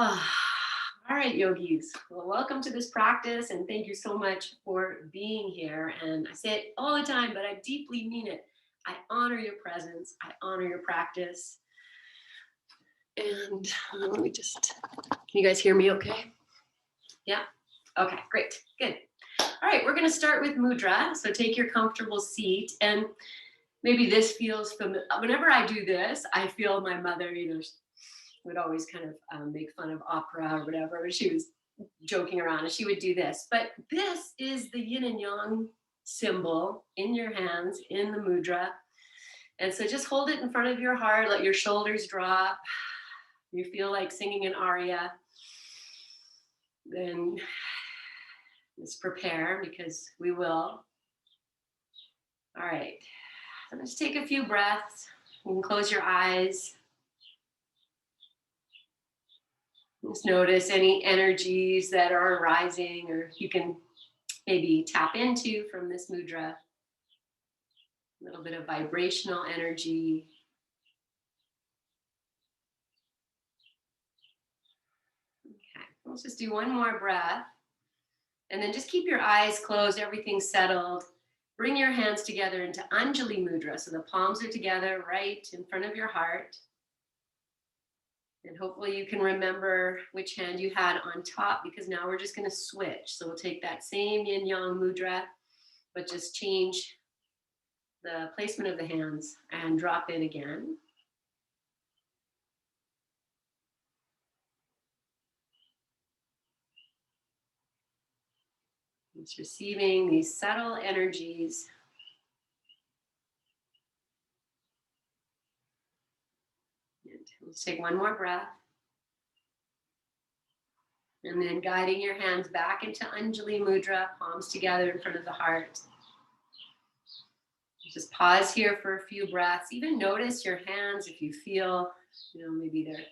All right, yogis. Well, welcome to this practice and thank you so much for being here. And I say it all the time, but I deeply mean it. I honor your presence. I honor your practice. And let me just, can you guys hear me okay? Yeah? Okay, great, good. All right, we're gonna start with mudra. So take your comfortable seat, and maybe this feels familiar. Whenever I do this, I feel my mother, would always kind of make fun of opera or whatever, but she was joking around and she would do this. But this is the yin and yang symbol in your hands in the mudra. And so just hold it in front of your heart, let your shoulders drop. You feel like singing an aria, then just prepare because we will. All right, so let's take a few breaths. You can close your eyes. Just notice any energies that are arising or you can maybe tap into from this mudra. A little bit of vibrational energy. Okay, let's just do one more breath. And then just keep your eyes closed, everything settled. Bring your hands together into Anjali Mudra. So the palms are together right in front of your heart. And hopefully you can remember which hand you had on top, because now we're just going to switch. So we'll take that same yin yang mudra, but just change the placement of the hands and drop in again. It's receiving these subtle energies. And let's take one more breath. And then guiding your hands back into Anjali Mudra, palms together in front of the heart. Just pause here for a few breaths. Even notice your hands if you feel, maybe they're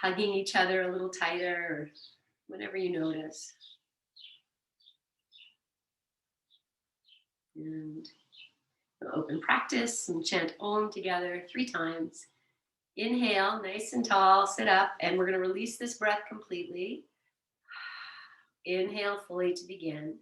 hugging each other a little tighter or whatever you notice. And we'll open practice and chant Om together 3 times. Inhale, nice and tall, sit up, and we're going to release this breath completely. Inhale fully to begin.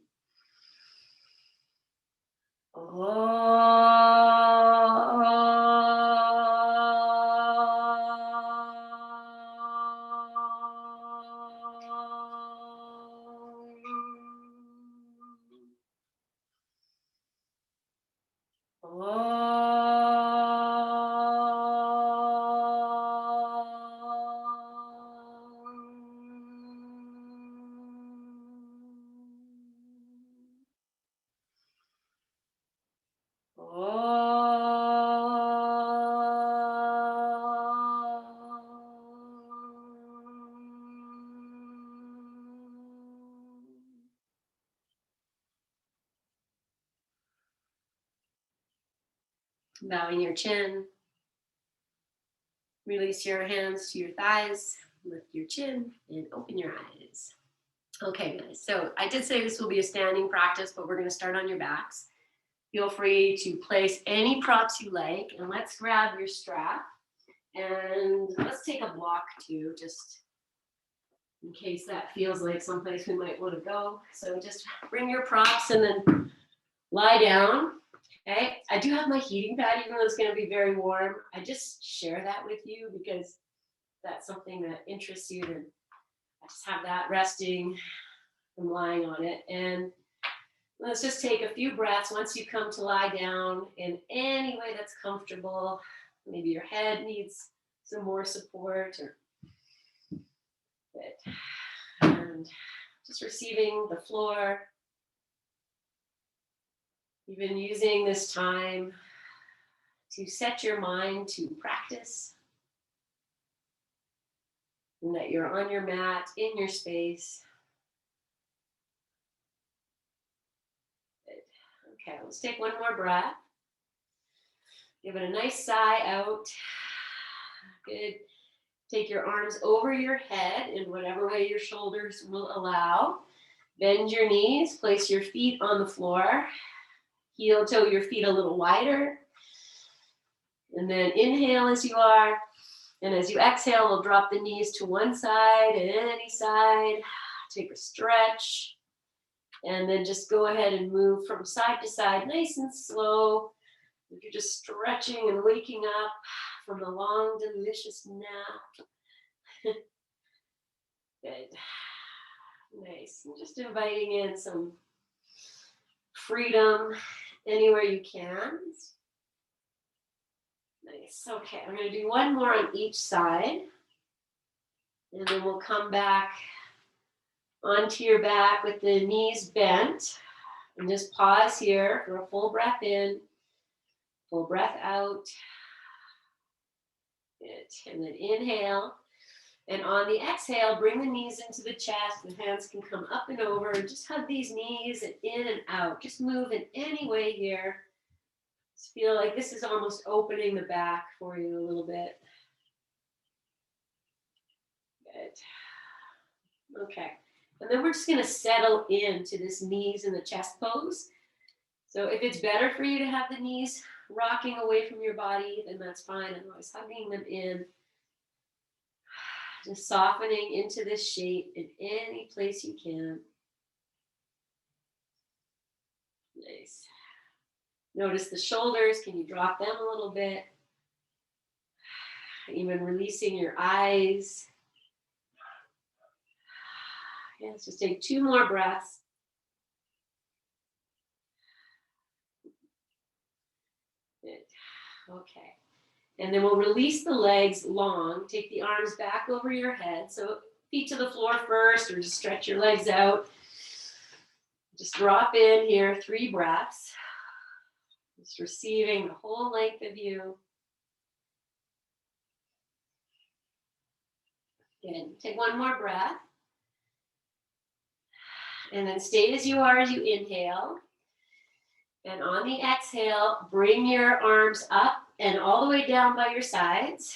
Bowing your chin. Release your hands to your thighs. Lift your chin and open your eyes. Okay, guys. So I did say this will be a standing practice, but we're going to start on your backs. Feel free to place any props you like, and let's grab your strap. And let's take a block too, just in case that feels like someplace we might want to go. So just bring your props and then lie down. Okay, I do have my heating pad, even though it's going to be very warm. I just share that with you because that's something that interests you. And I just have that resting. I'm lying on it. And let's just take a few breaths once you come to lie down in any way that's comfortable. Maybe your head needs some more support, and just receiving the floor. Even using this time to set your mind to practice, and that you're on your mat, in your space. Good. Okay, let's take one more breath. Give it a nice sigh out. Good. Take your arms over your head in whatever way your shoulders will allow. Bend your knees, place your feet on the floor. Heel toe your feet a little wider. And then inhale as you are. And as you exhale, we'll drop the knees to one side and any side. Take a stretch. And then just go ahead and move from side to side, nice and slow. If you're just stretching and waking up from a long, delicious nap. Good. Nice. And just inviting in some freedom anywhere you can. Nice. Okay, I'm going to do one more on each side. And then we'll come back onto your back with the knees bent. And just pause here for a full breath in, full breath out. Good. And then inhale. And on the exhale, bring the knees into the chest. The hands can come up and over. Just hug these knees and in and out. Just move in any way here. Just feel like this is almost opening the back for you a little bit. Good. Okay. And then we're just going to settle into this knees in the chest pose. So if it's better for you to have the knees rocking away from your body, then that's fine. Otherwise, hugging them in. Just softening into this shape in any place you can. Nice. Notice the shoulders. Can you drop them a little bit? Even releasing your eyes. Yeah, let's just take 2 more breaths. Good. Okay. And then we'll release the legs long. Take the arms back over your head. So feet to the floor first, or just stretch your legs out. Just drop in here, 3 breaths. Just receiving the whole length of you. Good. Take 1 more breath. And then stay as you are as you inhale. And on the exhale, bring your arms up and all the way down by your sides.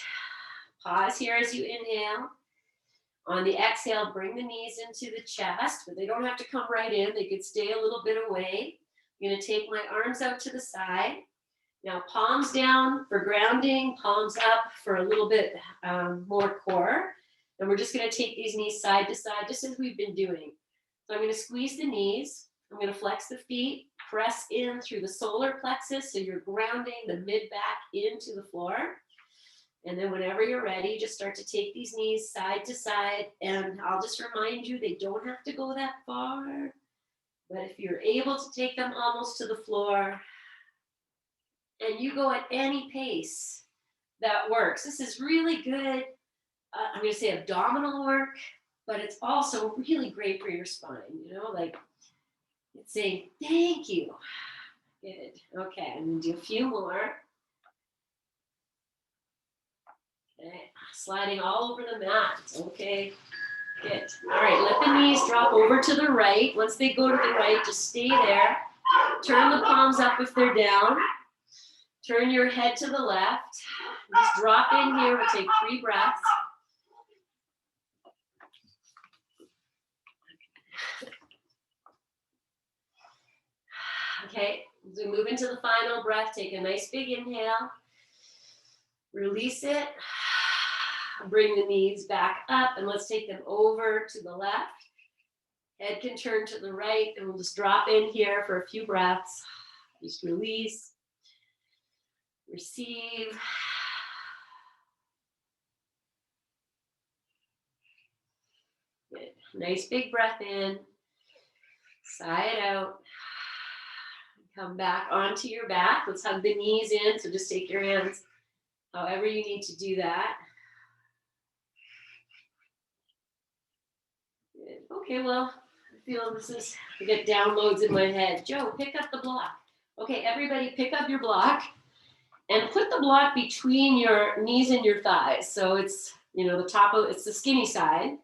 Pause here as you inhale. On the exhale, bring the knees into the chest, but they don't have to come right in. They could stay a little bit away. I'm going to take my arms out to the side. Now, palms down for grounding, palms up for a little bit more core. And we're just going to take these knees side to side, just as we've been doing. So I'm going to squeeze the knees. I'm going to flex the feet, press in through the solar plexus, so you're grounding the mid-back into the floor. And then whenever you're ready, just start to take these knees side to side. And I'll just remind you, they don't have to go that far. But if you're able to take them almost to the floor, and you go at any pace, that works. This is really good, I'm going to say abdominal work, but it's also really great for your spine, you know, like it's saying, thank you. Good. Okay, I'm going to do a few more. Okay, sliding all over the mat. Okay, good. All right, let the knees drop over to the right. Once they go to the right, just stay there. Turn the palms up if they're down. Turn your head to the left. Just drop in here. We'll take 3 breaths. Okay, as we move into the final breath, take a nice big inhale. Release it. Bring the knees back up, and let's take them over to the left. Head can turn to the right, and we'll just drop in here for a few breaths. Just release. Receive. Good. Nice big breath in. Sigh it out. Come back onto your back. Let's hug the knees in. So just take your hands however you need to do that. Good. Okay, well, I feel I get downloads in my head. Joe, pick up the block. Okay, everybody pick up your block and put the block between your knees and your thighs. So it's, you know, it's the skinny side,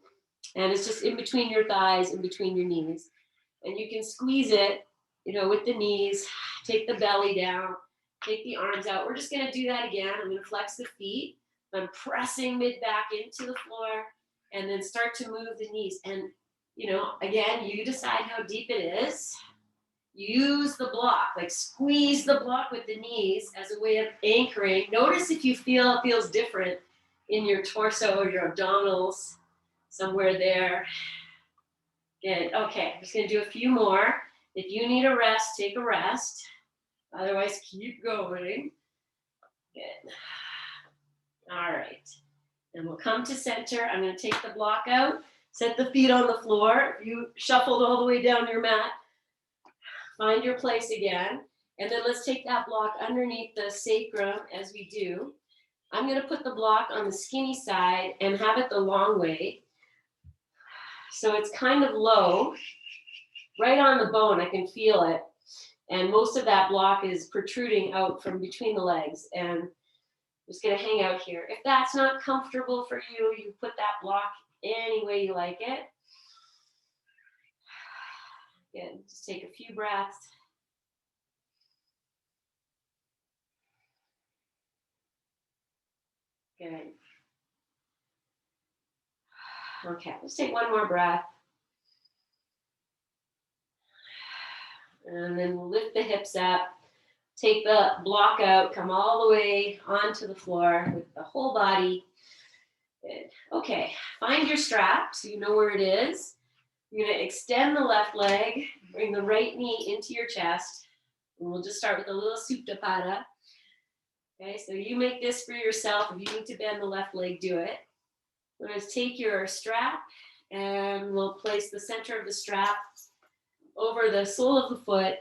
and it's just in between your thighs, in between your knees. And you can squeeze it, you know, with the knees, take the belly down, take the arms out. We're just going to do that again. I'm going to flex the feet. I'm pressing mid-back into the floor, and then start to move the knees. And, you know, again, you decide how deep it is. Use the block, like squeeze the block with the knees as a way of anchoring. Notice if you feel it feels different in your torso or your abdominals, somewhere there. Good. Okay, I'm just going to do a few more. If you need a rest, take a rest. Otherwise, keep going. Good. All right. And we'll come to center. I'm going to take the block out, set the feet on the floor. If you shuffled all the way down your mat, find your place again. And then let's take that block underneath the sacrum as we do. I'm going to put the block on the skinny side and have it the long way. So it's kind of low, right on the bone. I can feel it. And most of that block is protruding out from between the legs. And I'm just going to hang out here. If that's not comfortable for you, you put that block any way you like it. Again, just take a few breaths. Good. Okay, let's take one more breath. And then we'll lift the hips up, take the block out, come all the way onto the floor with the whole body. Good. Okay, find your strap so you know where it is. You're going to extend the left leg, bring the right knee into your chest. And we'll just start with a little Supta Pada. Okay, so you make this for yourself. If you need to bend the left leg, do it. We're going to take your strap and we'll place the center of the strap over the sole of the foot.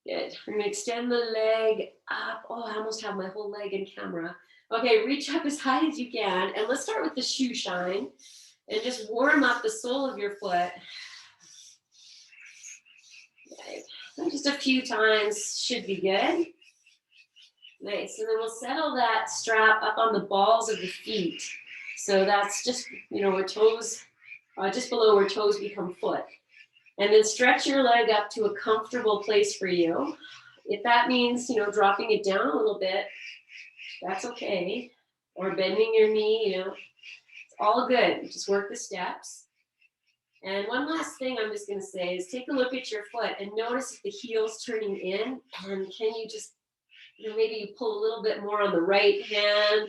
Good. We're going to extend the leg up. Oh, I almost have my whole leg in camera. Okay, reach up as high as you can. And let's start with the shoe shine. And just warm up the sole of your foot. Okay. And just a few times should be good. Nice. And then we'll settle that strap up on the balls of the feet. So that's just, where toes, just below where toes become foot. And then stretch your leg up to a comfortable place for you. If that means, dropping it down a little bit, that's okay. Or bending your knee, it's all good. Just work the steps. And one last thing I'm just going to say is take a look at your foot and notice if the heel's turning in. And can you just, maybe you pull a little bit more on the right hand.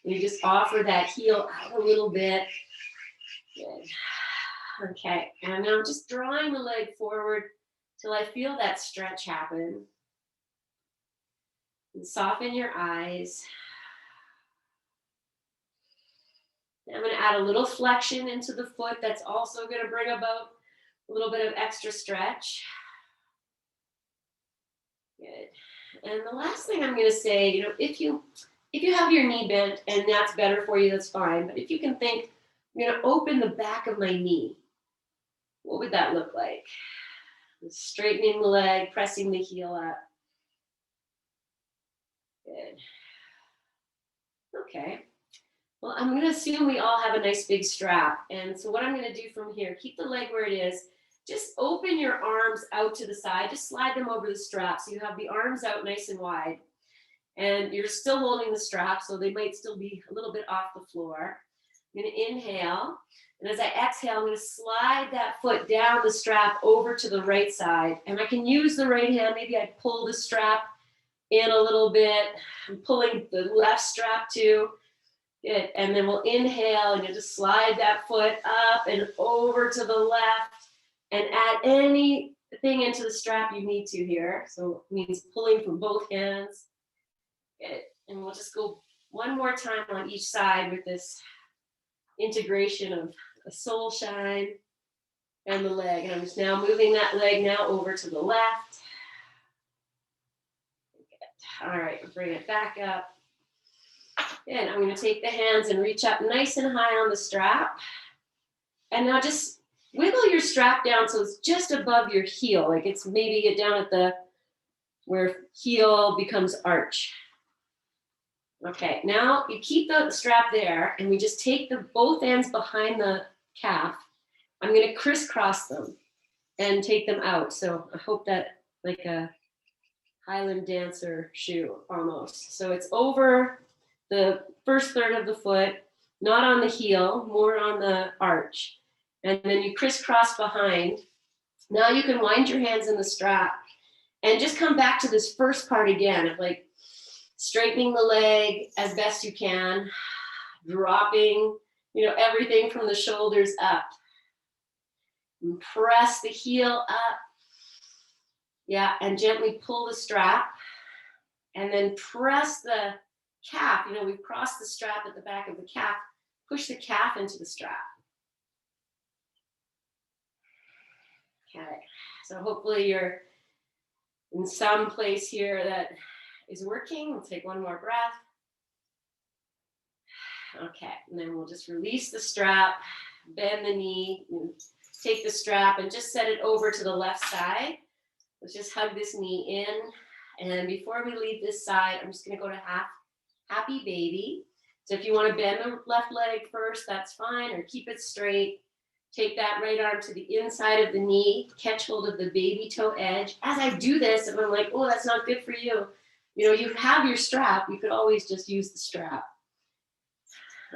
And you just offer that heel out a little bit. Good. Okay, and now I'm just drawing the leg forward till I feel that stretch happen. And soften your eyes. I'm going to add a little flexion into the foot. That's also going to bring about a little bit of extra stretch. Good. And the last thing I'm going to say, if you have your knee bent and that's better for you, that's fine. But if you can think, I'm going to open the back of my knee. What would that look like? Straightening the leg, pressing the heel up. Good. Okay. Well, I'm going to assume we all have a nice big strap. And so what I'm going to do from here, keep the leg where it is. Just open your arms out to the side. Just slide them over the strap so you have the arms out nice and wide. And you're still holding the strap, so they might still be a little bit off the floor. I'm going to inhale. And as I exhale, I'm going to slide that foot down the strap over to the right side. And I can use the right hand. Maybe I pull the strap in a little bit. I'm pulling the left strap too. Good. And then we'll inhale and you just slide that foot up and over to the left and add anything into the strap you need to here. So it means pulling from both hands. Good. And we'll just go one more time on each side with this integration of the sole shine and the leg. And I'm just now moving that leg now over to the left. Good. All right, bring it back up. And I'm going to take the hands and reach up nice and high on the strap. And now just wiggle your strap down so it's just above your heel. Like it's maybe down at where heel becomes arch. Okay, now you keep the strap there and we just take both ends behind the calf. I'm going to crisscross them and take them out. So I hope that like a Highland dancer shoe almost. So it's over the first third of the foot, not on the heel, more on the arch. And then you crisscross behind. Now you can wind your hands in the strap and just come back to this first part again of like straightening the leg as best you can. dropping, everything from the shoulders up. And press the heel up. Yeah, and gently pull the strap. And then press the calf. We've crossed the strap at the back of the calf. Push the calf into the strap. Okay, so hopefully you're in some place here that is working. We'll take one more breath. Okay, and then we'll just release the strap, bend the knee, take the strap and just set it over to the left side. Let's just hug this knee in. And before we leave this side, I'm just gonna go to happy baby. So if you wanna bend the left leg first, that's fine, or keep it straight. Take that right arm to the inside of the knee, catch hold of the baby toe edge. As I do this, if I'm like, oh, that's not good for you, you have your strap, you could always just use the strap.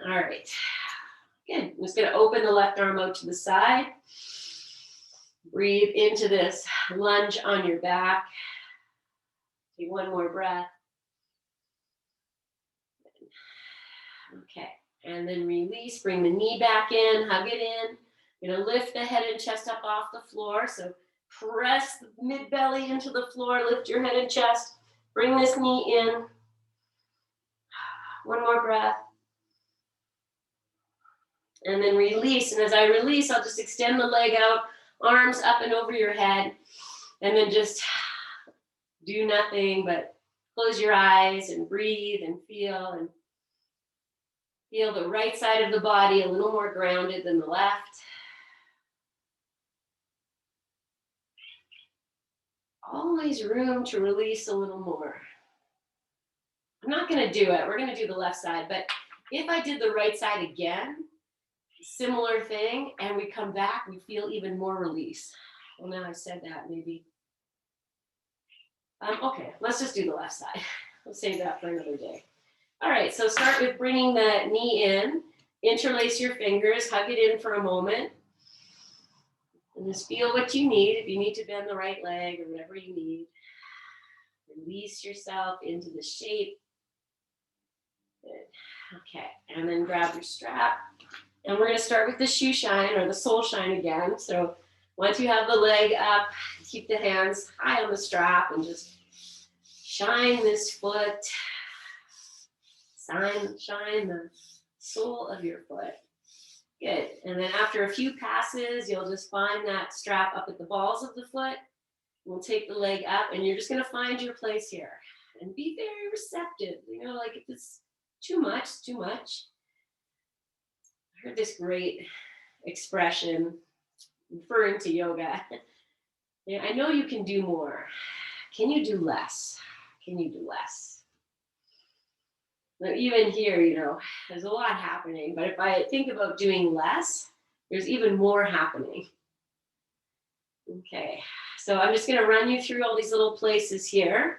All right, good. I'm just gonna open the left arm out to the side. Breathe into this lunge on your back. Take one more breath. Okay, and then release, bring the knee back in, hug it in. You're gonna lift the head and chest up off the floor. So press the mid belly into the floor, lift your head and chest, bring this knee in. One more breath. And then release. And as I release, I'll just extend the leg out, arms up and over your head. And then just do nothing but close your eyes and breathe and feel the right side of the body a little more grounded than the left. Always room to release a little more. I'm not going to do it. We're going to do the left side. But if I did the right side again, similar thing, and we come back, we feel even more release. Well, now I've said that, maybe. Okay, let's just do the left side. We'll save that for another day. All right, so start with bringing the knee in. Interlace your fingers. Hug it in for a moment. And just feel what you need. If you need to bend the right leg or whatever you need. Release yourself into the shape. Good. Okay, and then grab your strap. And we're going to start with the shoe shine or the sole shine again. So once you have the leg up, keep the hands high on the strap and just shine this foot. Shine the sole of your foot. Good. And then after a few passes, you'll just find that strap up at the balls of the foot. We'll take the leg up and you're just going to find your place here. And be very receptive. Like if it's too much, it's too much. I heard this great expression referring to yoga. I know you can do more. Can you do less? Can you do less? Now, even here, there's a lot happening, but if I think about doing less, there's even more happening. Okay, so I'm just going to run you through all these little places here.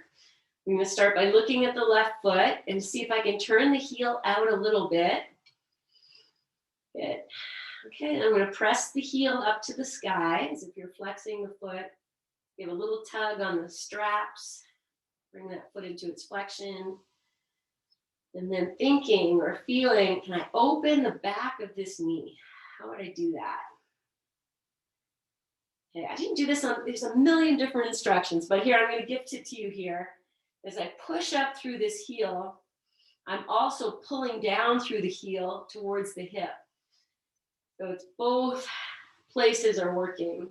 I'm going to start by looking at the left foot and see if I can turn the heel out a little bit. Good. Okay, and I'm going to press the heel up to the sky as if you're flexing the foot. Give a little tug on the straps. Bring that foot into its flexion. And then thinking or feeling, can I open the back of this knee? How would I do that? Okay, I didn't do this there's a million different instructions, but here, I'm going to gift it to you here. As I push up through this heel, I'm also pulling down through the heel towards the hip. So it's both places are working.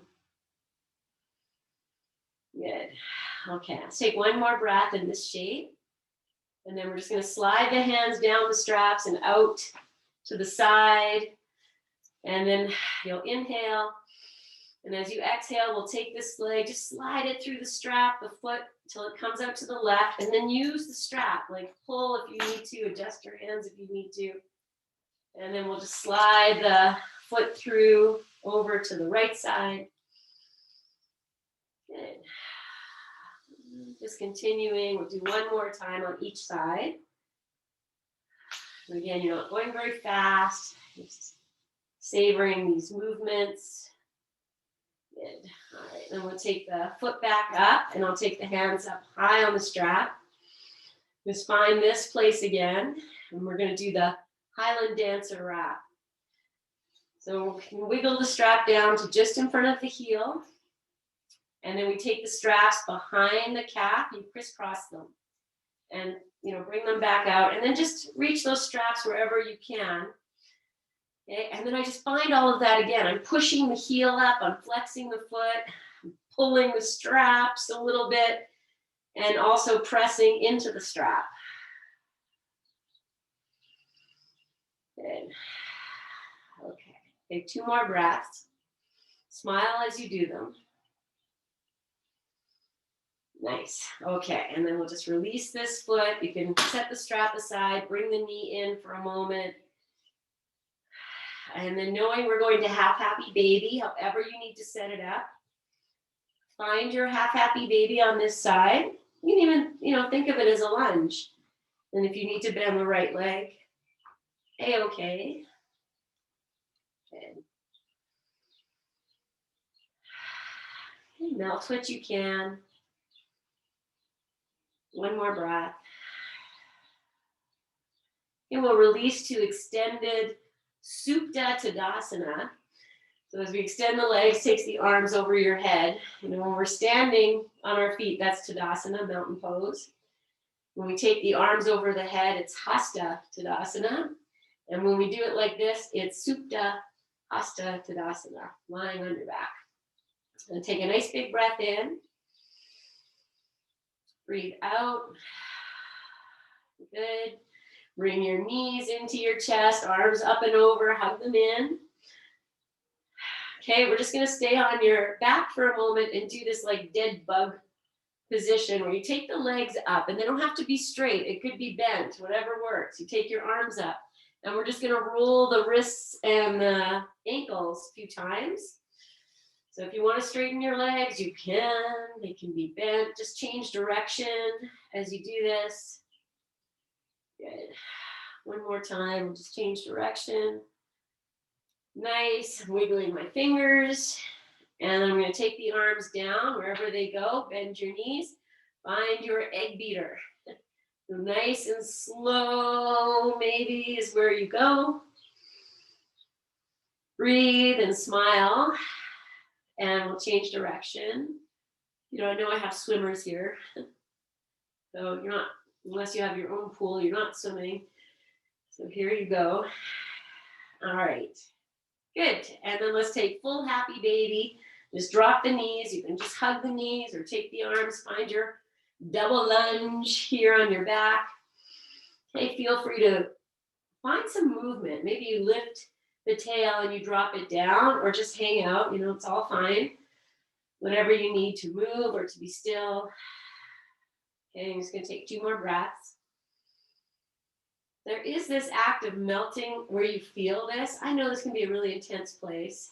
Good. Okay, let's take one more breath in this shape. And then we're just going to slide the hands down the straps and out to the side. And then you'll inhale. And as you exhale, we'll take this leg, just slide it through the strap, the foot, until it comes out to the left. And then use the strap, like pull if you need to, adjust your hands if you need to. And then we'll just slide the foot through over to the right side. Good. Just continuing, we'll do one more time on each side. And again, you're not going very fast, just savoring these movements. Good. All right, then we'll take the foot back up and I'll take the hands up high on the strap. Just find this place again. And we're going to do the Highland dancer wrap. So we can wiggle the strap down to just in front of the heel. And then we take the straps behind the calf and crisscross them. And, you know, bring them back out. And then just reach those straps wherever you can. Okay? And then I just find all of that again. I'm pushing the heel up. I'm flexing the foot. I'm pulling the straps a little bit. And also pressing into the strap. Good. Okay. Take 2 more breaths. Smile as you do them. Nice. Okay, and then we'll just release this foot. You can set the strap aside, bring the knee in for a moment. And then knowing we're going to half happy baby, however you need to set it up. Find your half happy baby on this side. You can even, you know, think of it as a lunge. And if you need to bend the right leg, A-okay. Good. Okay, melt what you can. 1 more breath. And we'll release to extended Supta Tadasana. So as we extend the legs, takes the arms over your head. You know, when we're standing on our feet, that's Tadasana, mountain pose. When we take the arms over the head, it's Hasta Tadasana. And when we do it like this, it's Supta Hasta Tadasana, lying on your back. And take a nice big breath in. Breathe out. Good. Bring your knees into your chest, arms up and over, hug them in. Okay, we're just gonna stay on your back for a moment and do this like dead bug position where you take the legs up, and they don't have to be straight. It could be bent, whatever works. You take your arms up, and we're just gonna roll the wrists and the ankles a few times. So if you wanna straighten your legs, you can. They can be bent. Just change direction as you do this. Good. 1 more time, just change direction. Nice, I'm wiggling my fingers. And I'm gonna take the arms down wherever they go, bend your knees, find your egg beater. So nice and slow, maybe is where you go. Breathe and smile, and we'll change direction. You know, I know I have swimmers here. So you're not, unless you have your own pool, you're not swimming. So here you go. All right, good. And then let's take full happy baby. Just drop the knees. You can just hug the knees or take the arms. Find your double lunge here on your back. Okay, feel free to find some movement. Maybe you lift the tail and you drop it down, or just hang out. You know, it's all fine. Whatever you need to move or to be still. Okay, I'm just going to take 2 more breaths. There is this act of melting where you feel this. I know this can be a really intense place.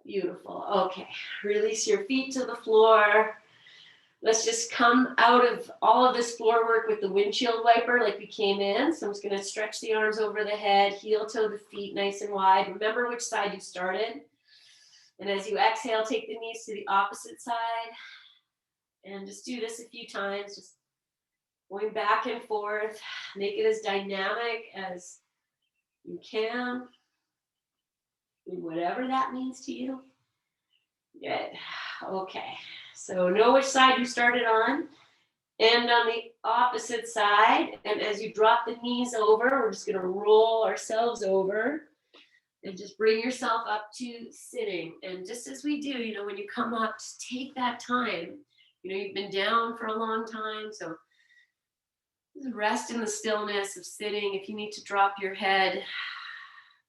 Beautiful. Okay, release your feet to the floor. Let's just come out of all of this floor work with the windshield wiper like we came in. So I'm just going to stretch the arms over the head, heel toe the feet nice and wide. Remember which side you started. And as you exhale, take the knees to the opposite side. And just do this a few times, just going back and forth. Make it as dynamic as you can, and whatever that means to you. Good. Okay. So know which side you started on. And on the opposite side. And as you drop the knees over, we're just going to roll ourselves over. And just bring yourself up to sitting. And just as we do, you know, when you come up, just take that time. You know, you've been down for a long time. So just rest in the stillness of sitting. If you need to drop your head,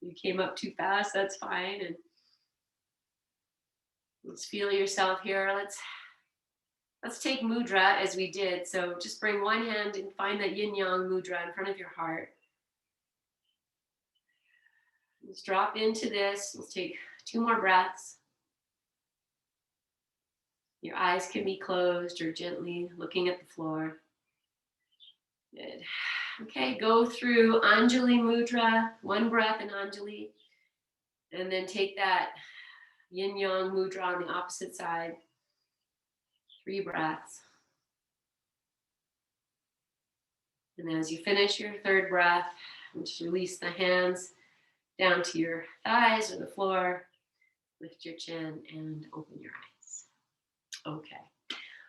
you came up too fast, that's fine. And let's feel yourself here. Let's take mudra as we did. So just bring one hand and find that yin-yang mudra in front of your heart. Let's drop into this. Let's take 2 more breaths. Your eyes can be closed or gently looking at the floor. Good. Okay, go through Anjali Mudra, 1 breath in Anjali, and then take that Yin-Yang Mudra on the opposite side, 3 breaths. And as you finish your third breath, just release the hands down to your thighs or the floor. Lift your chin and open your eyes. Okay.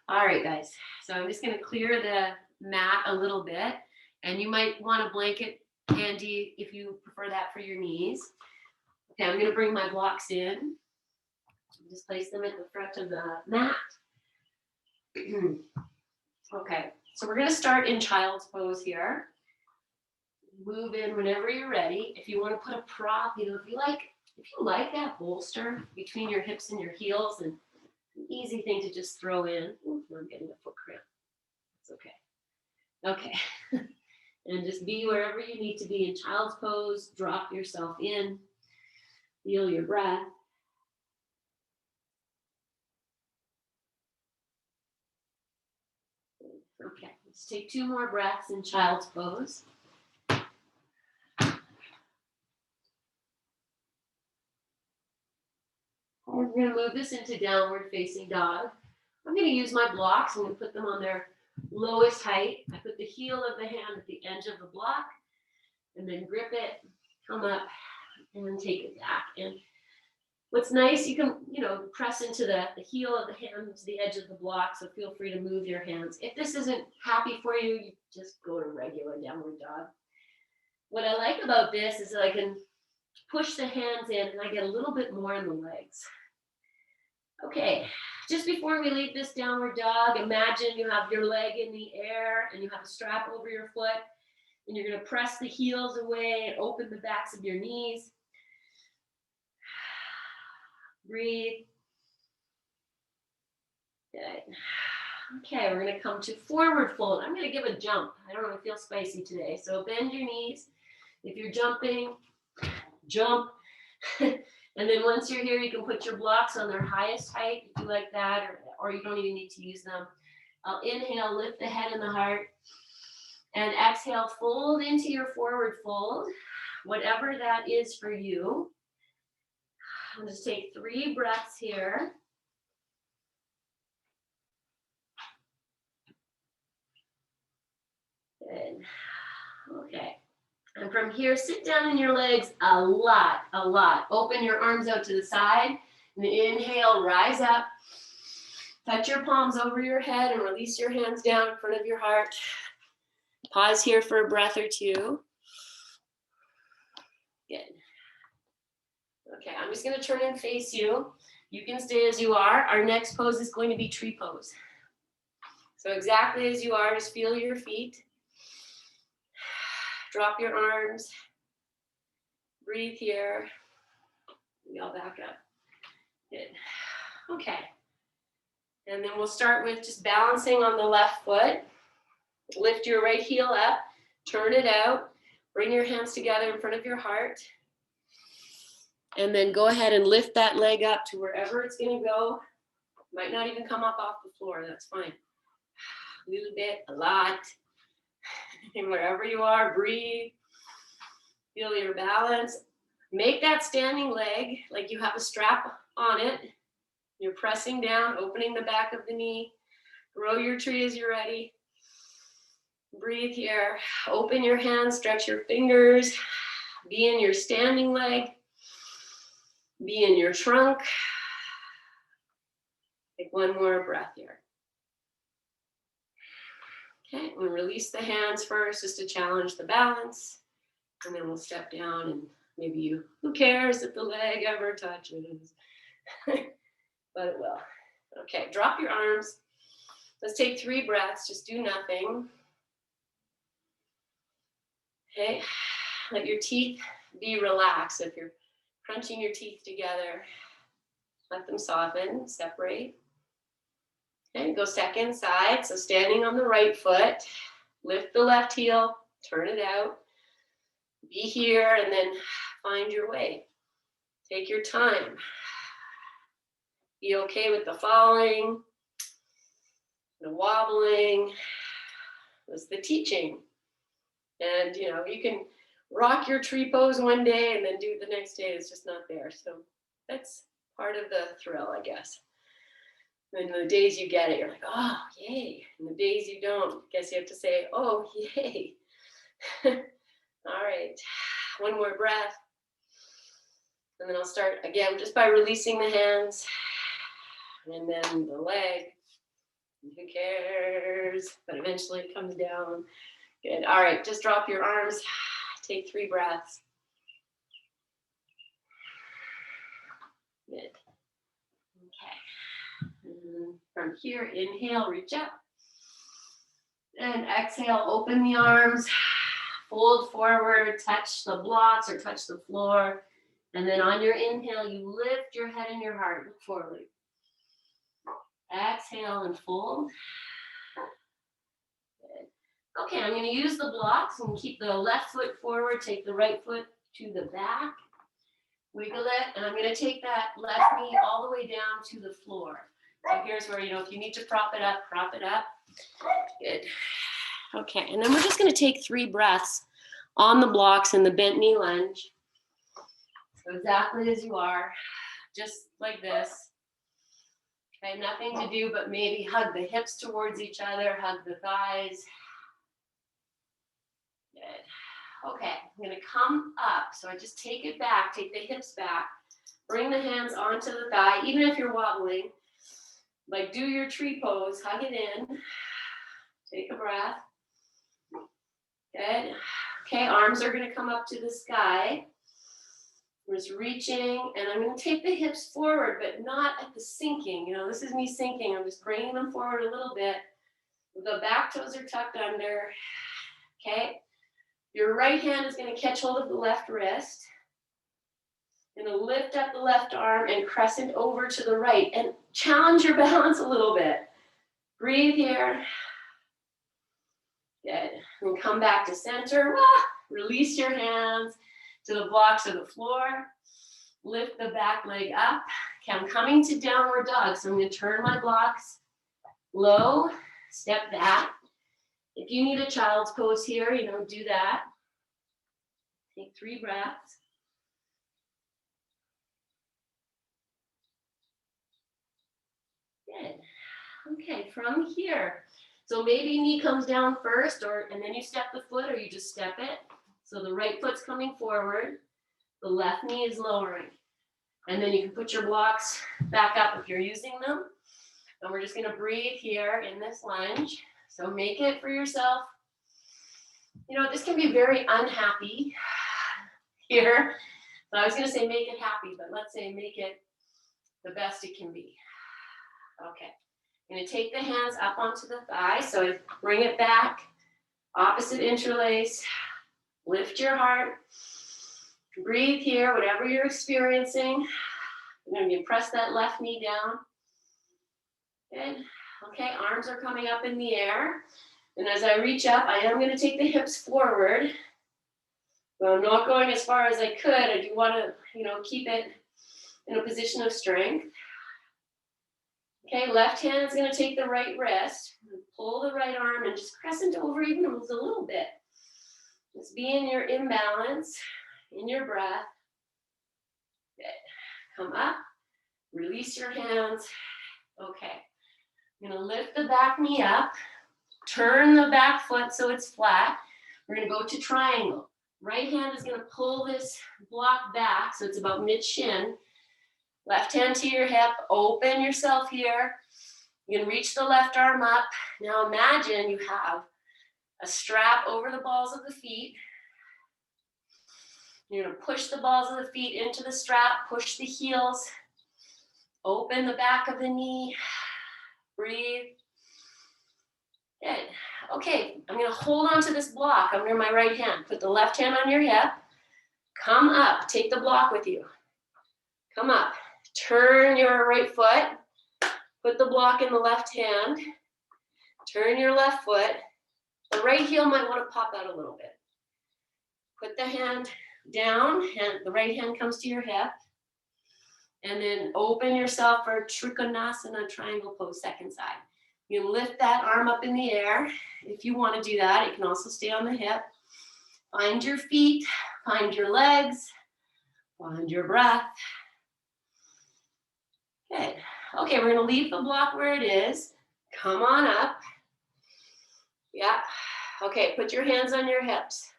All right, guys. So I'm just going to clear the mat a little bit. And you might want a blanket handy if you prefer that for your knees. Okay, I'm going to bring my blocks in. Just place them at the front of the mat. Okay, so we're going to start in child's pose here. Move in whenever you're ready. If you want to put a prop, if you like that bolster between your hips and your heels, and an easy thing to just throw in. Ooh, I'm getting a foot cramp. It's okay. Okay. And just be wherever you need to be in child's pose. Drop yourself in. Feel your breath. Okay, let's take 2 more breaths in child's pose. We're going to move this into downward facing dog. I'm going to use my blocks. I'm going to put them on their lowest height. I put the heel of the hand at the edge of the block and then grip it, come up and take it back. And what's nice, you can, press into the heel of the hand to the edge of the block. So feel free to move your hands. If this isn't happy for you, you just go to regular downward dog. What I like about this is that I can push the hands in and I get a little bit more in the legs. Okay, just before we leave this downward dog, imagine you have your leg in the air and you have a strap over your foot and you're going to press the heels away and open the backs of your knees. Breathe. Good. Okay, we're going to come to forward fold. I'm going to give a jump. I don't know, I feel spicy today. So bend your knees. If you're jumping, jump. And then once you're here, you can put your blocks on their highest height if you like that, or you don't even need to use them. I'll inhale, lift the head and the heart. And exhale, fold into your forward fold, whatever that is for you. I'll just take 3 breaths here. Good. Okay. And from here, sit down in your legs a lot. Open your arms out to the side. And inhale, rise up. Touch your palms over your head and release your hands down in front of your heart. Pause here for a breath or 2. Good. Okay, I'm just going to turn and face you. You can stay as you are. Our next pose is going to be tree pose. So exactly as you are, just feel your feet. Drop your arms. Breathe here. Maybe I'll back up. Good. Okay. And then we'll start with just balancing on the left foot. Lift your right heel up. Turn it out. Bring your hands together in front of your heart. And then go ahead and lift that leg up to wherever it's going to go. Might not even come up off the floor. That's fine. A little bit, a lot. And wherever you are, breathe. Feel your balance. Make that standing leg like you have a strap on it. You're pressing down, opening the back of the knee. Grow your tree as you're ready. Breathe here. Open your hands, stretch your fingers. Be in your standing leg. Be in your trunk. Take 1 more breath here. Okay, and release the hands first just to challenge the balance. And then we'll step down and maybe who cares if the leg ever touches? But it will. Okay, drop your arms. Let's take 3 breaths, just do nothing. Okay, let your teeth be relaxed. If you're crunching your teeth together, let them soften, separate. Okay, go second side. So standing on the right foot, lift the left heel, turn it out. Be here and then find your way. Take your time. Be okay with the falling, the wobbling. That's the teaching. And you can rock your tree pose one day and then do it the next day. It's just not there. So that's part of the thrill, I guess. And the days you get it, you're like, oh, yay. And the days you don't, I guess you have to say, oh, yay. All right, one more breath. And then I'll start again just by releasing the hands and then the leg. Who cares? But eventually it comes down. Good. All right, just drop your arms. Take 3 breaths. Good. Okay. And from here, inhale, reach up. And exhale, open the arms. Fold forward, touch the blocks or touch the floor. And then on your inhale, you lift your head and your heart. Look forward. Exhale and fold. Good. Okay, I'm going to use the blocks and keep the left foot forward. Take the right foot to the back. Wiggle it. And I'm going to take that left knee all the way down to the floor. So here's where, if you need to prop it up, prop it up. Good. Okay, and then we're just going to take 3 breaths on the blocks in the bent knee lunge. So exactly as you are, just like this. Okay, nothing to do but maybe hug the hips towards each other, hug the thighs. Good. Okay, I'm going to come up. So I just take it back, take the hips back, bring the hands onto the thigh, even if you're wobbling. Like do your tree pose, hug it in. Take a breath. Good. Okay, arms are going to come up to the sky. I'm just reaching, and I'm going to take the hips forward, but not at the sinking. This is me sinking. I'm just bringing them forward a little bit. The back toes are tucked under. Okay. Your right hand is going to catch hold of the left wrist. You're going to lift up the left arm and crescent over to the right and challenge your balance a little bit. Breathe here. Good. And come back to center. Release your hands to the blocks or the floor. Lift the back leg up. Okay, I'm coming to downward dog. So I'm going to turn my blocks low, step back. If you need a child's pose here, do that. Take 3 breaths. Good. Okay, from here. So maybe knee comes down first, and then you step the foot, or you just step it. So the right foot's coming forward, the left knee is lowering. And then you can put your blocks back up if you're using them. And we're just gonna breathe here in this lunge. So make it for yourself. This can be very unhappy here. So I was gonna say make it happy, but let's say make it the best it can be. Okay. I'm going to take the hands up onto the thigh, so bring it back, opposite interlace, lift your heart, breathe here, whatever you're experiencing. I'm going to press that left knee down. Good. Okay, arms are coming up in the air, and as I reach up, I am going to take the hips forward. So I'm not going as far as I could. I do want to, keep it in a position of strength. Okay, left hand is going to take the right wrist, pull the right arm and just crescent over even a little bit. Just be in your imbalance, in your breath. Good. Come up, release your hands. Okay, I'm going to lift the back knee up, turn the back foot so it's flat. We're going to go to triangle. Right hand is going to pull this block back so it's about mid-shin. Left hand to your hip, open yourself here. You can reach the left arm up. Now imagine you have a strap over the balls of the feet. You're going to push the balls of the feet into the strap, push the heels, open the back of the knee, breathe. Good. Okay, I'm going to hold on to this block under my right hand. Put the left hand on your hip. Come up, take the block with you. Come up. Turn your right foot, put the block in the left hand, turn your left foot. The right heel might want to pop out a little bit. Put the hand down, and the right hand comes to your hip, and then open yourself for Trikonasana triangle pose, second side. You can lift that arm up in the air if you want to do that. It can also stay on the hip. Find your feet, find your legs, find your breath. Good. Okay, we're going to leave the block where it is. Come on up. Yeah. Okay, put your hands on your hips.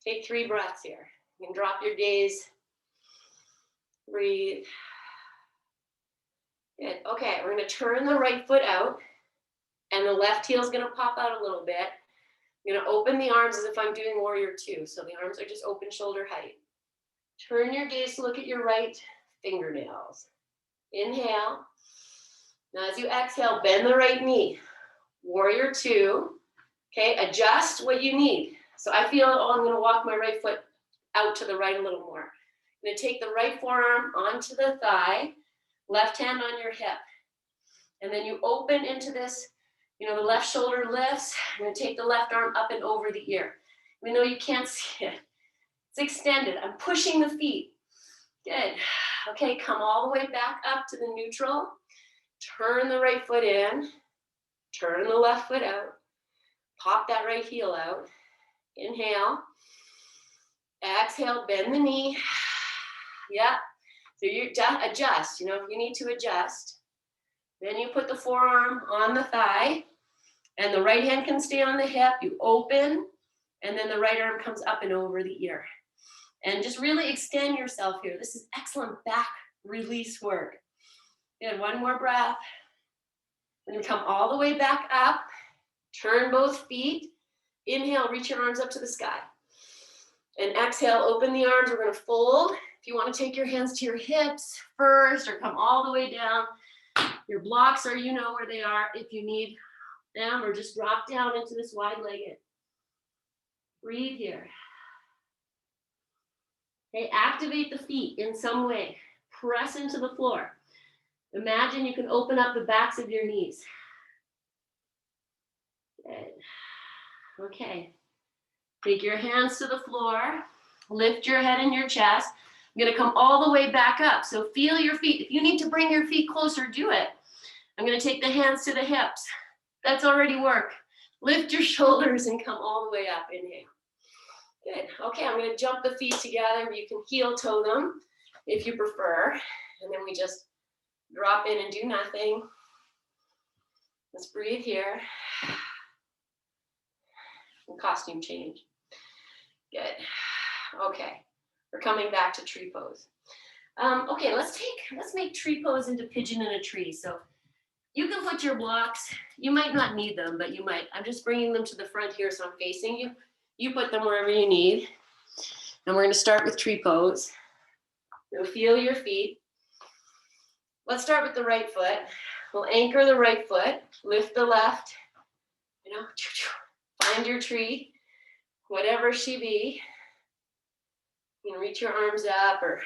Take 3 breaths here. You can drop your gaze. Breathe. Good. Okay, we're going to turn the right foot out, and the left heel is going to pop out a little bit. I'm going to open the arms as if I'm doing warrior 2. So the arms are just open shoulder height. Turn your gaze to look at your right fingernails. Inhale. Now as you exhale, bend the right knee. Warrior 2. Okay, adjust what you need. So I feel, oh, I'm going to walk my right foot out to the right a little more. I'm going to take the right forearm onto the thigh, left hand on your hip. And then you open into this, the left shoulder lifts. I'm going to take the left arm up and over the ear. Even though you can't see it, it's extended. I'm pushing the feet. Good. Okay, come all the way back up to the neutral. Turn the right foot in. Turn the left foot out. Pop that right heel out. Inhale. Exhale, bend the knee. Yeah. So you adjust, if you need to adjust. Then you put the forearm on the thigh, and the right hand can stay on the hip. You open, and then the right arm comes up and over the ear. And just really extend yourself here. This is excellent back release work. Good, one more breath. Then come all the way back up. Turn both feet. Inhale, reach your arms up to the sky. And exhale, open the arms. We're going to fold. If you want to take your hands to your hips first or come all the way down, your blocks are, where they are if you need them, or just drop down into this wide-legged. Breathe here. Okay, activate the feet in some way. Press into the floor. Imagine you can open up the backs of your knees. Good. Okay. Take your hands to the floor. Lift your head and your chest. I'm going to come all the way back up. So feel your feet. If you need to bring your feet closer, do it. I'm going to take the hands to the hips. That's already work. Lift your shoulders and come all the way up. Inhale. Good. Okay, I'm going to jump the feet together. You can heel toe them if you prefer. And then we just drop in and do nothing. Let's breathe here. And costume change. Good. Okay. We're coming back to tree pose. Okay, let's make tree pose into pigeon in a tree. So you can put your blocks. You might not need them, but you might. I'm just bringing them to the front here, so I'm facing you. You put them wherever you need. And we're going to start with tree pose. You'll feel your feet. Let's start with the right foot. We'll anchor the right foot. Lift the left. Find your tree, whatever she be. You can reach your arms up, or,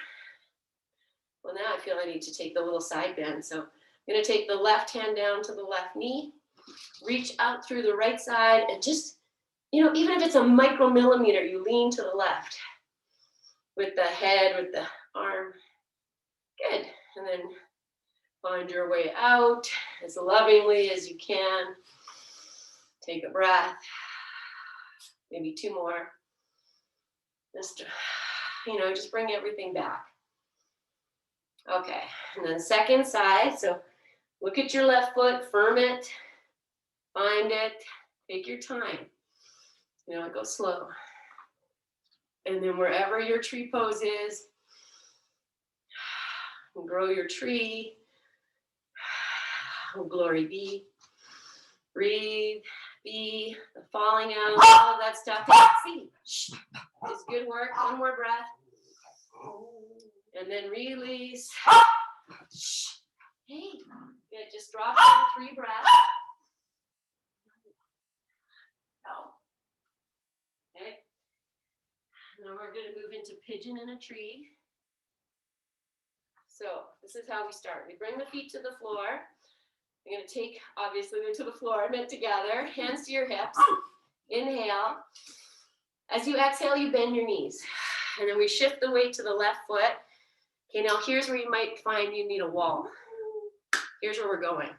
well, now I feel I need to take the little side bend. So I'm going to take the left hand down to the left knee, reach out through the right side, and just, even if it's a micromillimeter, you lean to the left with the head, with the arm. Good. And then find your way out as lovingly as you can. Take a breath. Maybe 2 more. Just bring everything back. Okay, and then second side. So look at your left foot, firm it, find it, take your time. Go slow. And then wherever your tree pose is, grow your tree. Oh, glory be. Breathe. Be the falling out, all of that stuff. See, it's good work. One more breath. And then release. Hey, good. Just drop in 3 breaths. Okay. Now we're going to move into pigeon in a tree. So this is how we start. We bring the feet to the floor. You're going to take, obviously, them to the floor, mitt together, hands to your hips. Inhale. As you exhale, you bend your knees. And then we shift the weight to the left foot. Okay, now here's where you might find you need a wall. Here's where we're going.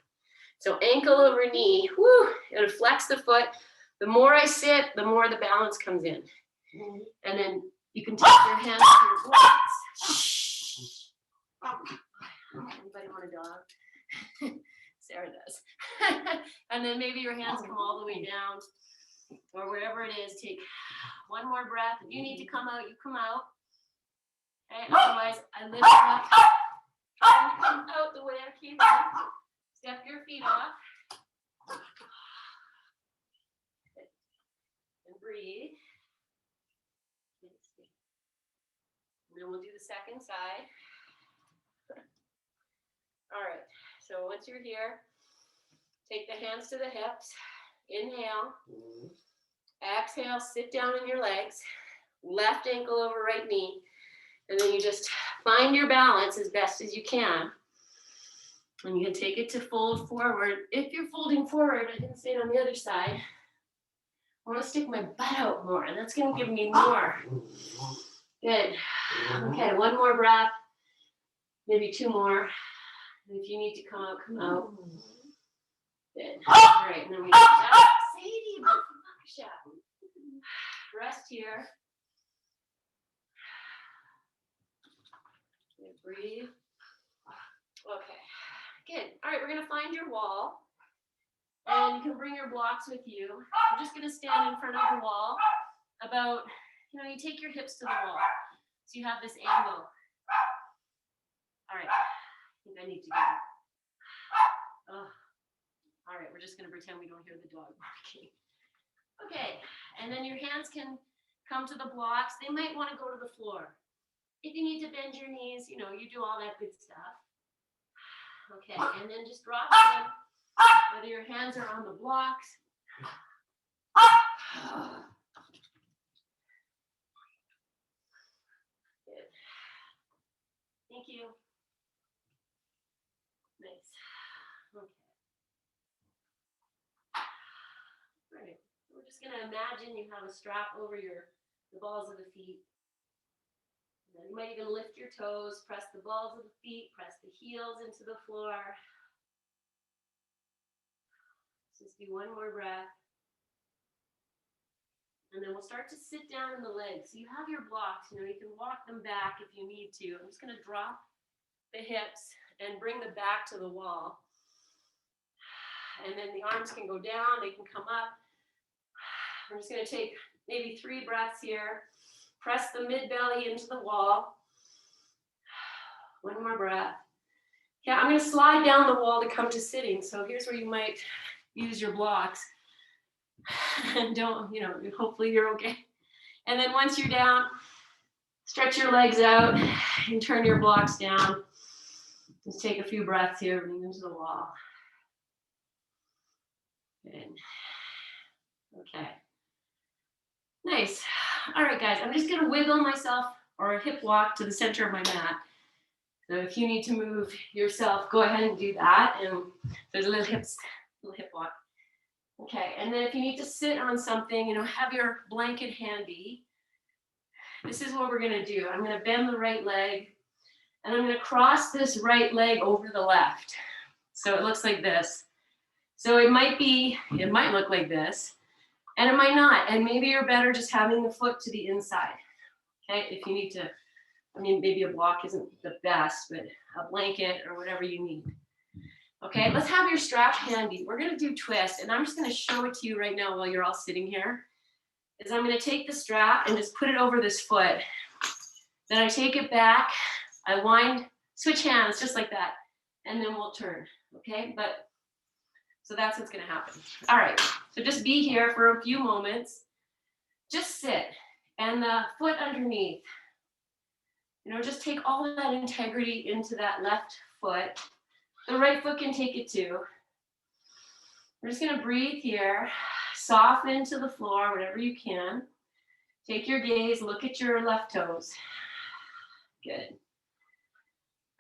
So ankle over knee, and flex the foot. The more I sit, the more the balance comes in. And then you can take your hands to your blocks. Anybody want a dog? Sarah does. And then maybe your hands come all the way down, or wherever it is, take One more breath. If you need to come out, you come out. Okay, otherwise I lift up and come out the way I came in. Step your feet off. And breathe. And then we'll do the second side. All right, so once you're here, take the hands to the hips. Inhale. Exhale, sit down in your legs. Left ankle over right knee. And then you just find your balance as best as you can. And you can take it to fold forward. If you're folding forward, I didn't say it on the other side, I want to stick my butt out more, and that's going to give me more. Good. Okay, one more breath. Maybe two more. And if you need to come out, come out. Good. All right, and then we get that. Sadie, rest here. Good. Breathe. Okay. Good. All right, we're going to find your wall. And you can bring your blocks with you. We're just going to stand in front of the wall. About, you take your hips to the wall. So you have this angle. All right. I think I need to go. Oh. All right, we're just going to pretend we don't hear the dog barking. Okay, and then your hands can come to the blocks. They might want to go to the floor. If you need to bend your knees, you do all that good stuff. Okay, and then just drop them, whether your hands are on the blocks. Good. Thank you. Nice. Okay. All right. We're just going to imagine you have a strap over the balls of the feet. And then you might even lift your toes, press the balls of the feet, press the heels into the floor. Just do one more breath. And then we'll start to sit down in the legs. So you have your blocks, you can walk them back if you need to. I'm just going to drop the hips and bring the back to the wall. And then the arms can go down, they can come up. I'm just going to take maybe 3 breaths here. Press the mid-belly into the wall. One more breath. Yeah, I'm going to slide down the wall to come to sitting. So here's where you might use your blocks. And don't, hopefully you're okay. And then once you're down, stretch your legs out and turn your blocks down. Just take a few breaths here, bring them to the wall. Good. Okay. Nice. All right, guys, I'm just going to wiggle myself or a hip walk to the center of my mat. So if you need to move yourself, go ahead and do that. And there's a little hip walk. Okay, and then if you need to sit on something, have your blanket handy. This is what we're going to do. I'm going to bend the right leg, and I'm going to cross this right leg over the left. So it looks like this. So it might look like this, and it might not. And maybe you're better just having the foot to the inside. Okay, if you need to, maybe a block isn't the best, but a blanket or whatever you need. Okay, let's have your strap handy. We're going to do twist, and I'm just going to show it to you right now while you're all sitting here. I'm going to take the strap and just put it over this foot. Then I take it back, I wind, switch hands just like that, and then we'll turn, okay? So that's what's going to happen. All right, so just be here for a few moments. Just sit, and the foot underneath. Just take all of that integrity into that left foot. The right foot can take it too. We're just going to breathe here, soften to the floor, whatever you can. Take your gaze, look at your left toes. Good.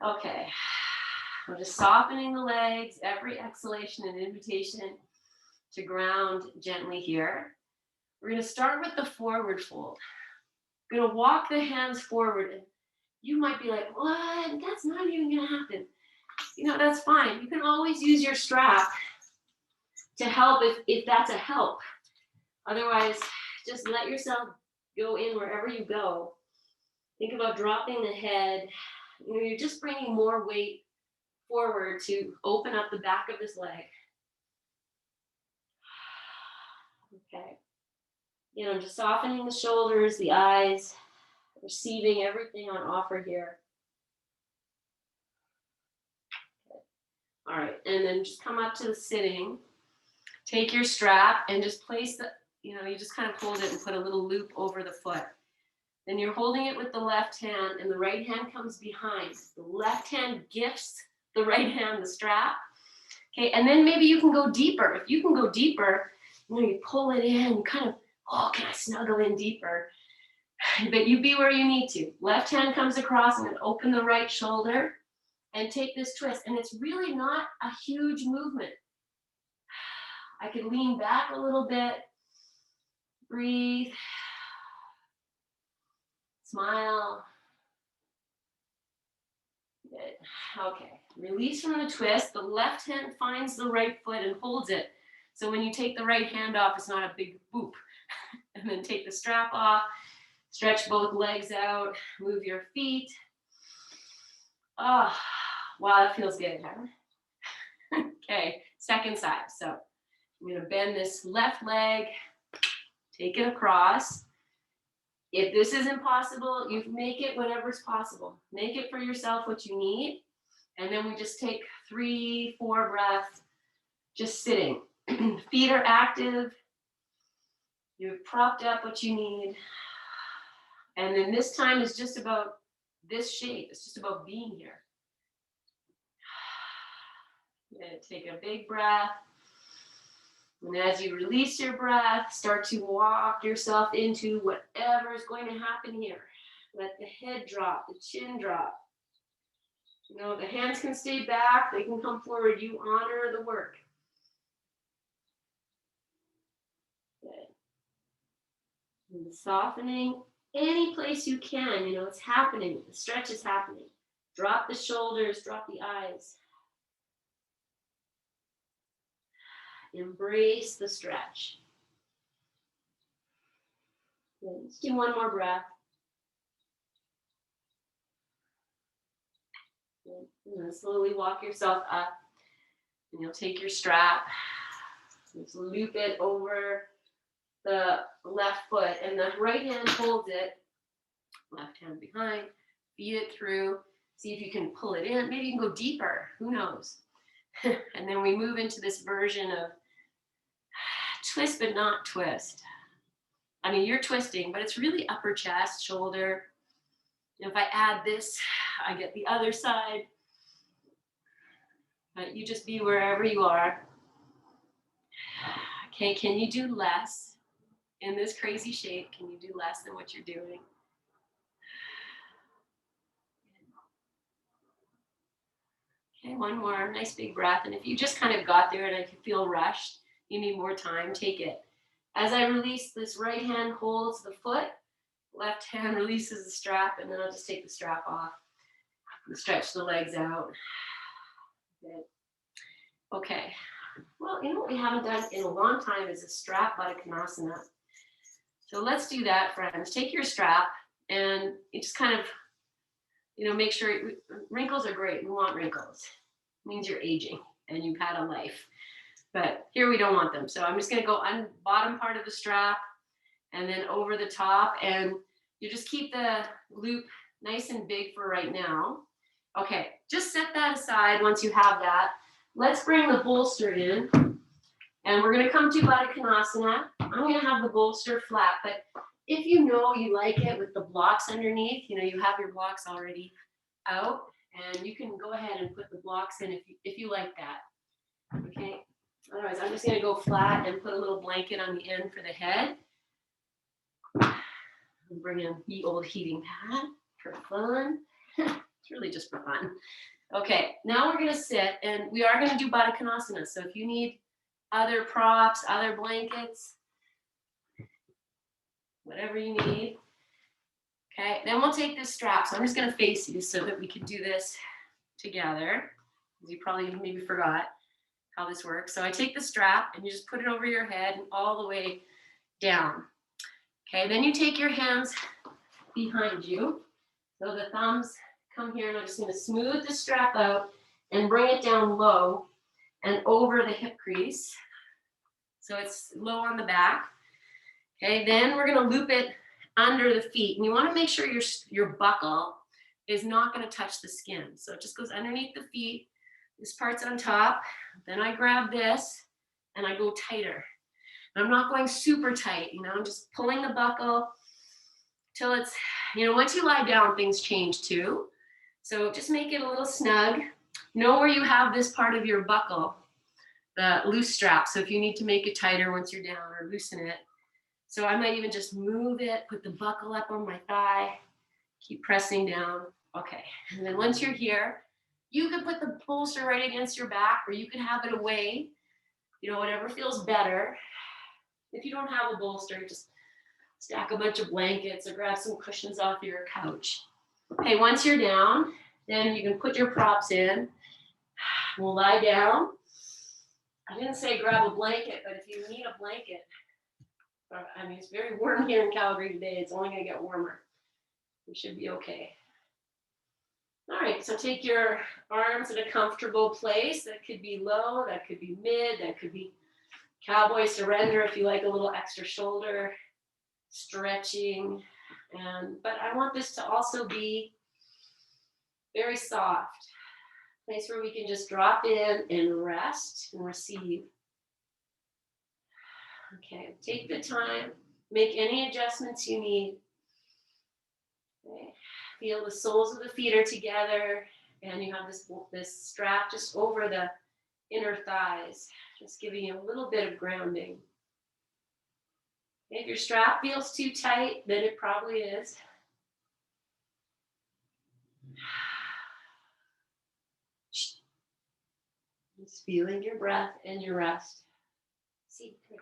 Okay. We're just softening the legs, every exhalation and invitation to ground gently here. We're going to start with the forward fold. We're going to walk the hands forward. You might be like, what? That's not even going to happen. That's fine. You can always use your strap to help if that's a help. Otherwise, just let yourself go in wherever you go. Think about dropping the head. You're just bringing more weight forward to open up the back of this leg. Okay. You know, just softening the shoulders, the eyes, receiving everything on offer here. All right, and then just come up to the sitting. Take your strap and just place the, you know, you just kind of hold it and put a little loop over the foot. Then you're holding it with the left hand and the right hand comes behind. The left hand gifts the right hand the strap. Okay, and then maybe you can go deeper. If you can go deeper, you know, you pull it in, you kind of, oh, can I snuggle in deeper? But you be where you need to. Left hand comes across and then open the right shoulder and take this twist. And it's really not a huge movement. I could lean back a little bit, breathe, smile. Good. Okay, release from the twist. The left hand finds the right foot and holds it. So when you take the right hand off, it's not a big boop. And then take the strap off, stretch both legs out, move your feet. Oh, wow, that feels good, huh? Okay, second side. So I'm going to bend this left leg, take it across. If this isn't possible, you make it whatever's possible. Make it for yourself what you need. And then we just take 3-4 breaths, just sitting. Feet are active. You've propped up what you need. And then this time is just about this shape. It's just about being here. Take a big breath. And as you release your breath, start to walk yourself into whatever is going to happen here. Let the head drop, the chin drop. You know, the hands can stay back, they can come forward. You honor the work. Good. And softening any place you can, you know, it's happening. The stretch is happening. Drop the shoulders, drop the eyes. Embrace the stretch. Good. Let's do one more breath. Good. And then slowly walk yourself up. And you'll take your strap. Just loop it over the left foot. And the right hand holds it. Left hand behind. Feed it through. See if you can pull it in. Maybe you can go deeper. Who knows? And then we move into this version of twist but not twist. I mean, you're twisting, but it's really upper chest, shoulder. And if I add this, I get the other side. But you just be wherever you are. Okay, can you do less in this crazy shape? Can you do less than what you're doing? Okay, one more nice big breath. And if you just kind of got there and if you feel rushed, you need more time, take it. As I release, this right hand holds the foot, left hand releases the strap, and then I'll just take the strap off and stretch the legs out. Good. Okay. Well, you know what we haven't done in a long time is a strap Baddha Konasana. So let's do that, friends. Take your strap and you just kind of, you know, make sure, wrinkles are great. We want wrinkles. It means you're aging and you've had a life. But here we don't want them. So I'm just going to go on bottom part of the strap and then over the top. And you just keep the loop nice and big for right now. Okay, just set that aside once you have that. Let's bring the bolster in. And we're going to come to Baddha Konasana. I'm going to have the bolster flat. But if you know you like it with the blocks underneath, you know, you have your blocks already out. And you can go ahead and put the blocks in if you like that. Okay. Otherwise, I'm just going to go flat and put a little blanket on the end for the head. And bring in the old heating pad for fun. It's really just for fun. Okay, now we're going to sit, and we are going to do Baddha Konasana. So if you need other props, other blankets, whatever you need. Okay, then we'll take this strap. So I'm just going to face you so that we can do this together. As you probably maybe forgot how this works. So I take the strap and you just put it over your head and all the way down. Okay, then you take your hands behind you. So the thumbs come here and I'm just going to smooth the strap out and bring it down low and over the hip crease. So it's low on the back. Okay, then we're gonna loop it under the feet. And you wanna make sure your buckle is not gonna touch the skin. So it just goes underneath the feet. This part's on top. Then I grab this and I go tighter. And I'm not going super tight, I'm just pulling the buckle till it's, once you lie down, things change too. So just make it a little snug. Know where you have this part of your buckle, the loose strap. So if you need to make it tighter once you're down or loosen it. So I might even just move it, put the buckle up on my thigh, keep pressing down. Okay, and then once you're here, you could put the bolster right against your back, or you could have it away, whatever feels better. If you don't have a bolster, just stack a bunch of blankets or grab some cushions off your couch. Okay, once you're down, then you can put your props in. We'll lie down. I didn't say grab a blanket, but if you need a blanket, it's very warm here in Calgary today. It's only gonna get warmer. We should be okay. All right, so take your arms in a comfortable place. That could be low, that could be mid, that could be cowboy surrender if you like a little extra shoulder stretching. But I want this to also be very soft. Place where we can just drop in and rest and receive. Okay, take the time, make any adjustments you need. Okay. Feel the soles of the feet are together, and you have this strap just over the inner thighs, just giving you a little bit of grounding. Okay, if your strap feels too tight, then it probably is. Just feeling your breath and your rest. See, come here.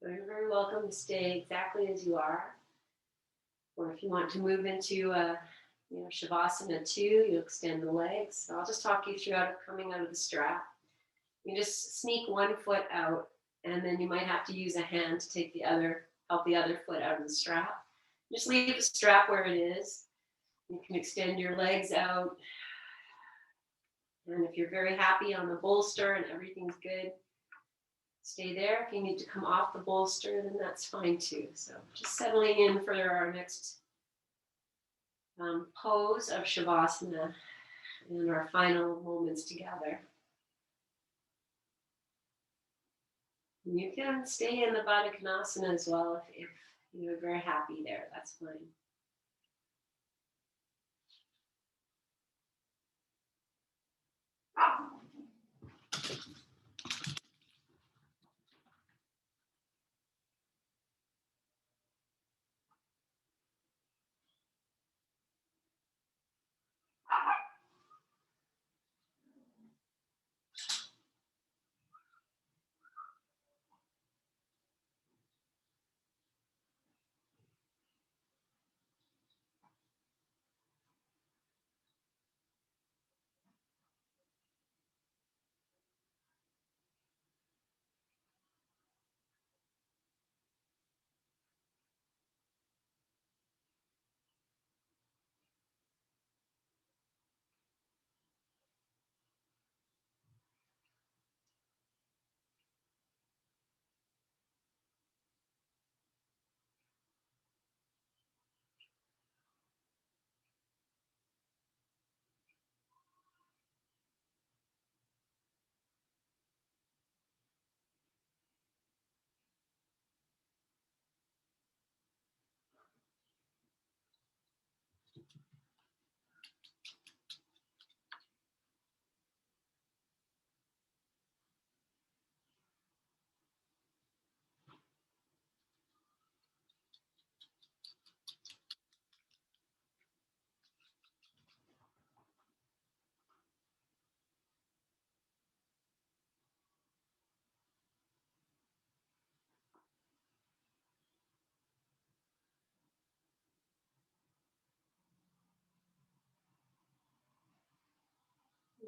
So you're very welcome to stay exactly as you are. Or if you want to move into Shavasana 2, you extend the legs. So I'll just talk you through coming out of the strap. You just sneak one foot out, and then you might have to use a hand to help the other foot out of the strap. Just leave the strap where it is. You can extend your legs out. And if you're very happy on the bolster and everything's good, stay there. If you need to come off the bolster, then that's fine too. So just settling in for our next pose of Shavasana and our final moments together. And you can stay in the Baddha Konasana as well if you're very happy there. That's fine.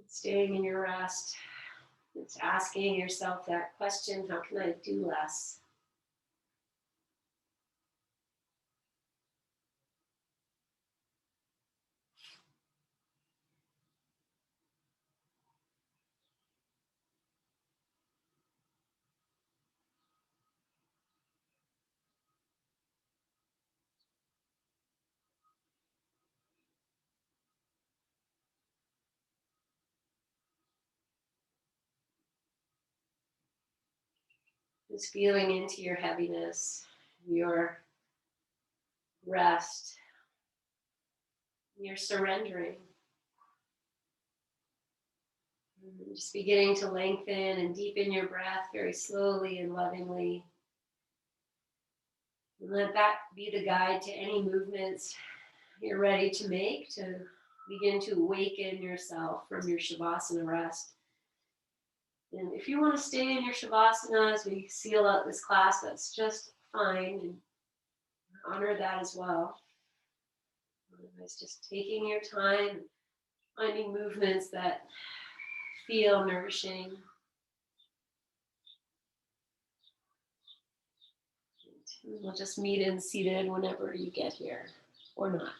Staying in your rest. It's asking yourself that question, how can I do less? Just feeling into your heaviness, your rest, your surrendering. Just beginning to lengthen and deepen your breath very slowly and lovingly. And let that be the guide to any movements you're ready to make to begin to awaken yourself from your Shavasana rest. And if you want to stay in your Shavasana as we seal out this class, that's just fine, and honor that as well. Otherwise, just taking your time, finding movements that feel nourishing. And we'll just meet in seated whenever you get here, or not.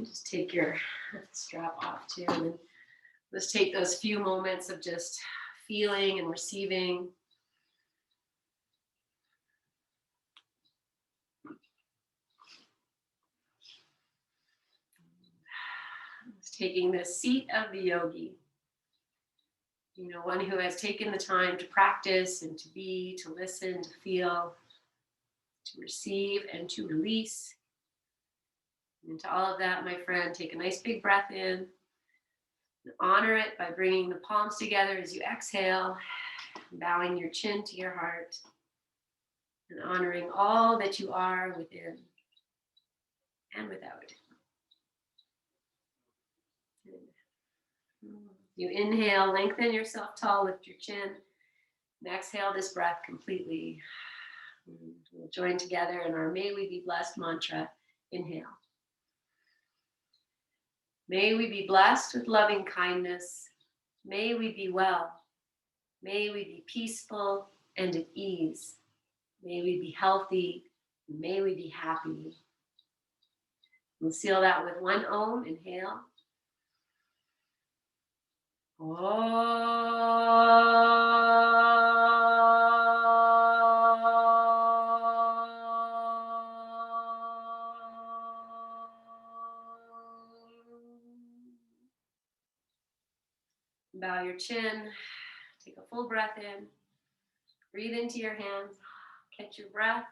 Just take your strap off too, and let's take those few moments of just feeling and receiving. Just taking the seat of the yogi. You know, one who has taken the time to practice and to be, to listen, to feel, to receive and to release. And to all of that, my friend, take a nice big breath in. And honor it by bringing the palms together as you exhale, bowing your chin to your heart, and honoring all that you are within and without. You inhale, lengthen yourself tall, lift your chin, and exhale this breath completely. We'll join together in our May We Be Blessed mantra. Inhale. May we be blessed with loving kindness. May we be well. May we be peaceful and at ease. May we be healthy. May we be happy. We'll seal that with one Om. Inhale. Bow your chin, take a full breath in, breathe into your hands, catch your breath,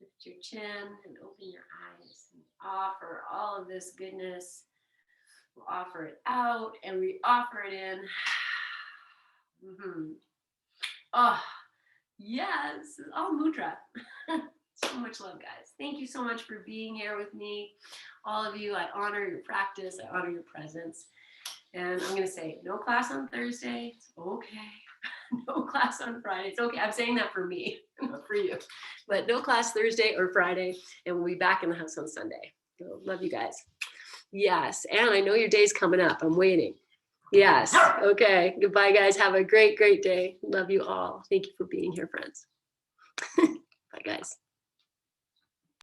lift your chin and open your eyes and offer all of this goodness. We'll offer it out and we offer it in. Oh, yes, all mudra. So much love, guys. Thank you so much for being here with me. All of you, I honor your practice, I honor your presence. And I'm going to say, no class on Thursday, it's okay. No class on Friday, it's okay. I'm saying that for me, not for you. But no class Thursday or Friday, and we'll be back in the house on Sunday. So love you guys. Yes, and I know your day's coming up. I'm waiting. Yes, okay. Goodbye, guys. Have a great, great day. Love you all. Thank you for being here, friends. Bye, guys.